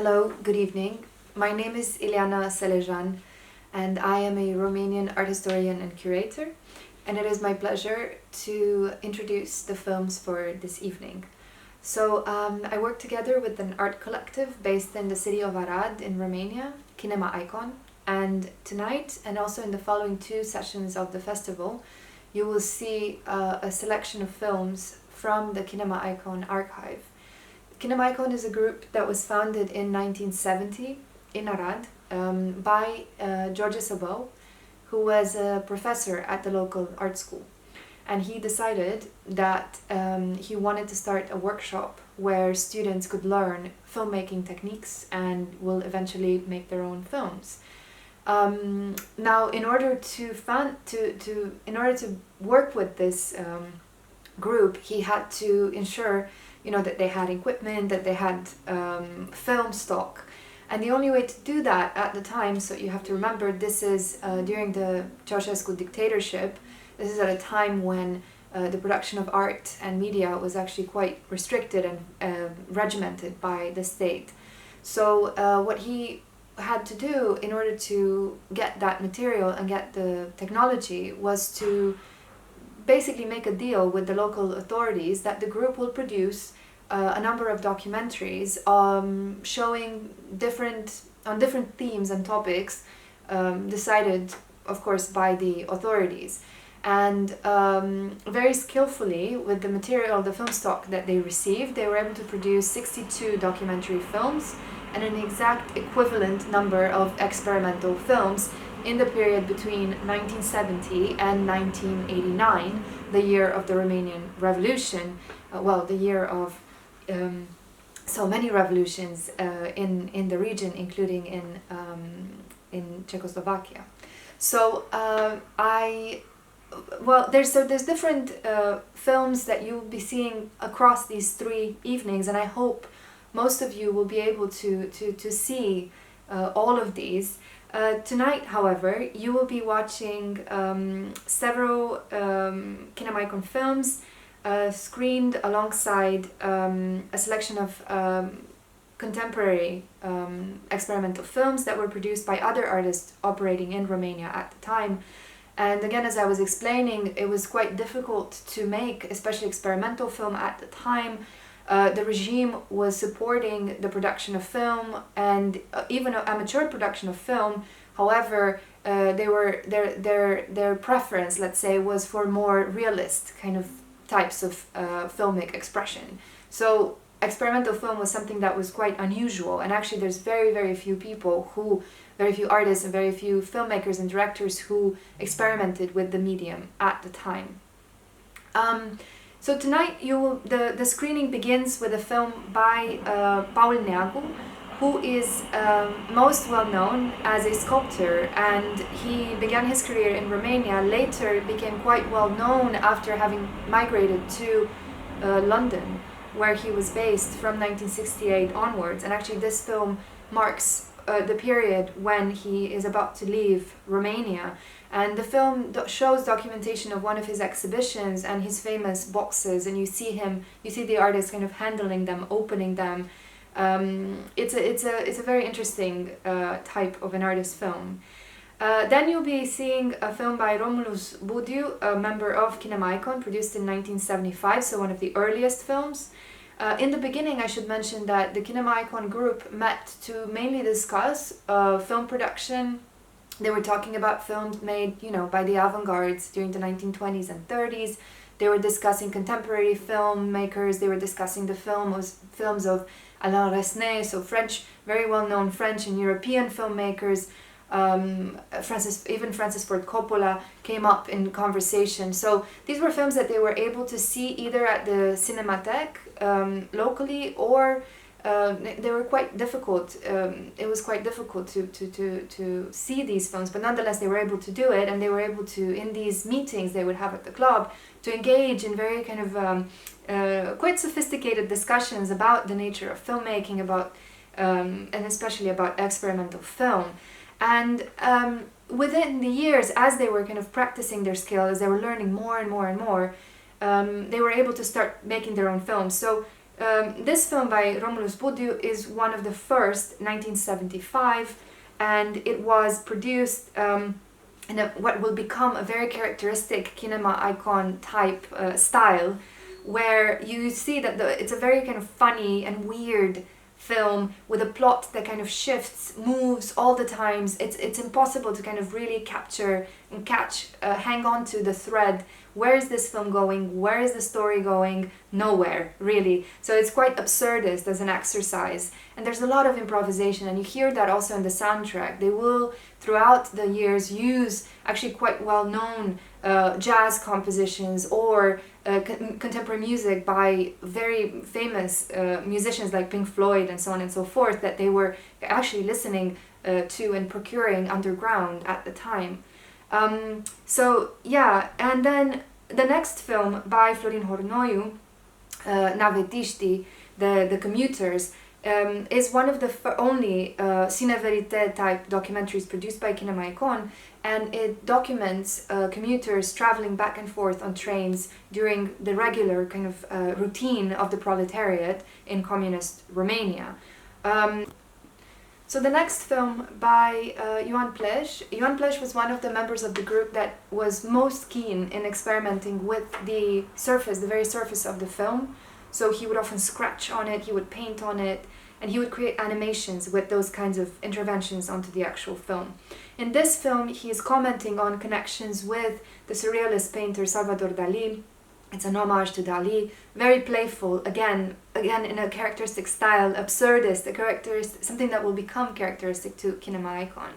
Hello, good evening. My name is Ileana Selejan and I am a Romanian art historian and curator, and it is my pleasure to introduce the films for this evening. So I work together with an art collective based in the city of Arad in Romania, Kinema Ikon, and tonight and also in the following two sessions of the festival you will see a selection of films from the Kinema Ikon archive. Kinema Ikon is a group that was founded in 1970 in Arad by George Sabou, who was a professor at the local art school. And he decided that he wanted to start a workshop where students could learn filmmaking techniques and will eventually make their own films. Now, in order to work with this group, he had to ensure that they had equipment, that they had film stock. And the only way to do that at the time, so you have to remember, this is during the Ceausescu dictatorship. This is at a time when the production of art and media was actually quite restricted and regimented by the state. So what he had to do in order to get that material and get the technology was to basically make a deal with the local authorities that the group will produce a number of documentaries showing different themes and topics decided, of course, by the authorities. And very skillfully, with the material, the film stock that they received, they were able to produce 62 documentary films and an exact equivalent number of experimental films in the period between 1970 and 1989, the year of the Romanian Revolution, the year of so many revolutions in the region, including in Czechoslovakia. So there's different films that you'll be seeing across these 3 evenings, and I hope most of you will be able to see all of these. Tonight, however, you will be watching several Kinema Ikon films screened alongside a selection of contemporary experimental films that were produced by other artists operating in Romania at the time. And again, as I was explaining, it was quite difficult to make, especially experimental film at the time. The regime was supporting the production of film and even amateur production of film. However, their preference, let's say, was for more realist kind of types of filmic expression. So experimental film was something that was quite unusual, and actually there's very few artists and very few filmmakers and directors who experimented with the medium at the time. So tonight the screening begins with a film by Paul Neagu, who is most well known as a sculptor, and he began his career in Romania, later became quite well known after having migrated to London, where he was based from 1968 onwards. And actually this film marks the period when he is about to leave Romania. And the film shows documentation of one of his exhibitions and his famous boxes, and you see the artist kind of handling them, opening them. It's a very interesting type of an artist film. Then you'll be seeing a film by Romulus Budiu, a member of Kinema Ikon, produced in 1975, so one of the earliest films. In the beginning, I should mention that the Kinema Ikon group met to mainly discuss film production. They were talking about films made, by the avant-gardes during the 1920s and 30s. They were discussing contemporary filmmakers. They were discussing the films of Alain Resnais, so very well-known French and European filmmakers. Francis Ford Coppola came up in conversation. So these were films that they were able to see either at the Cinematheque locally, or they were quite difficult. It was quite difficult to see these films, but nonetheless they were able to do it, and they were able to, in these meetings they would have at the club, to engage in very kind of quite sophisticated discussions about the nature of filmmaking, about and especially about experimental film. And within the years, as they were kind of practicing their skill, as they were learning more and more and more, they were able to start making their own films. So This film by Romulus Budiu is one of the first, 1975, and it was produced in what will become a very characteristic kinema icon type style, where you see that it's a very kind of funny and weird film with a plot that kind of shifts, moves all the times. It's impossible to kind of really capture and hang on to the thread. Where is this film going? Where is the story going? Nowhere, really. So it's quite absurdist as an exercise. And there's a lot of improvisation, and you hear that also in the soundtrack. They will, throughout the years, use actually quite well-known jazz compositions or contemporary music by very famous musicians like Pink Floyd and so on and so forth, that they were actually listening to and procuring underground at the time. So yeah, and then the next film by Florin Hornoiu, Navetiștii, the commuters, is one of the only cine verite type documentaries produced by Kinema Icon, and it documents commuters traveling back and forth on trains during the regular kind of routine of the proletariat in communist Romania. So the next film by Ioan Pleș. Ioan Pleș was one of the members of the group that was most keen in experimenting with the surface, the very surface of the film. So he would often scratch on it, he would paint on it, and he would create animations with those kinds of interventions onto the actual film. In this film, he is commenting on connections with the surrealist painter Salvador Dali. It's an homage to Dali, very playful, again in a characteristic style, absurdist, something that will become characteristic to Kinema Icon.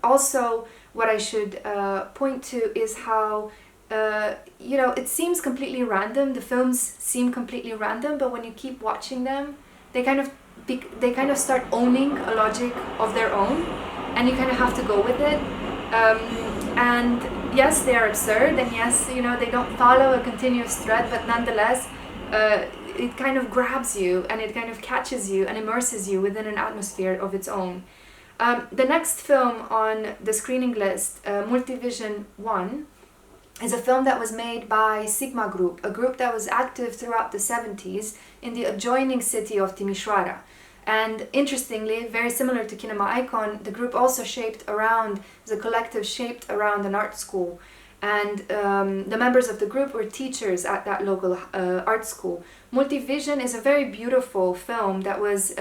Also, what I should point to is how it seems completely random. The films seem completely random, but when you keep watching them, they kind of start owning a logic of their own, and you kind of have to go with it. And yes, they are absurd, and yes, they don't follow a continuous thread, but nonetheless, it kind of grabs you, and it kind of catches you and immerses you within an atmosphere of its own. The next film on the screening list, Multivision 1, is a film that was made by Sigma Group, a group that was active throughout the 70s in the adjoining city of Timișoara. And interestingly, very similar to Kinema Icon, the group also the collective shaped around an art school. And the members of the group were teachers at that local art school. Multivision is a very beautiful film that's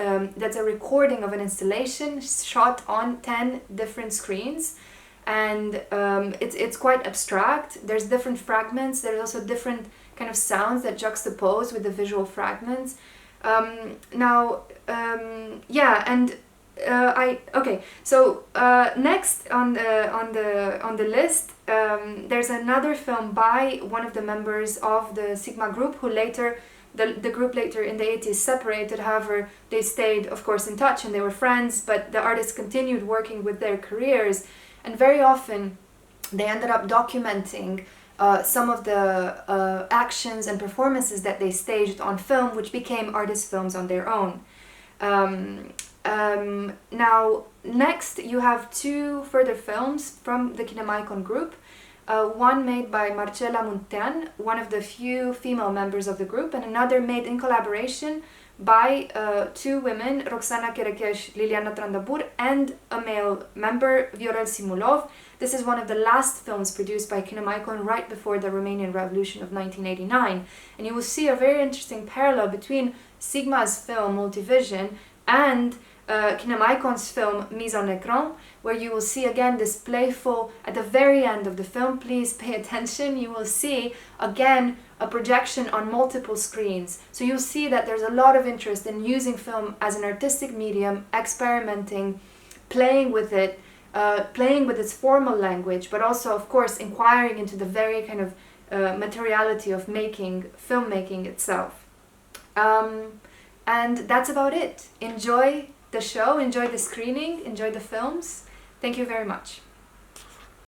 a recording of an installation shot on 10 different screens. And it's quite abstract. There's different fragments. There's also different kind of sounds that juxtapose with the visual fragments. So next on the list, there's another film by one of the members of the Sigma group who later, the group later in the 80s separated. However, they stayed, of course, in touch and they were friends, but the artists continued working with their careers, and very often they ended up documenting some of the actions and performances that they staged on film, which became artist films on their own. Now, next you have two further films from the Kinema Icon group. One made by Marcela Muntean, one of the few female members of the group, and another made in collaboration by two women, Roxana Cherecheș, Liliana Trandabur, and a male member, Viorel Simulov. This is one of the last films produced by Kinema Icon right before the Romanian Revolution of 1989. And you will see a very interesting parallel between Sigma's film Multivision and Kinema Icon's film Mise-en-écran, where you will see again this playful, at the very end of the film, please pay attention, you will see again a projection on multiple screens. So you'll see that there's a lot of interest in using film as an artistic medium, experimenting, playing with it, playing with its formal language, but also, of course, inquiring into the very kind of materiality of filmmaking itself. And that's about it. Enjoy the show, enjoy the screening, enjoy the films. Thank you very much.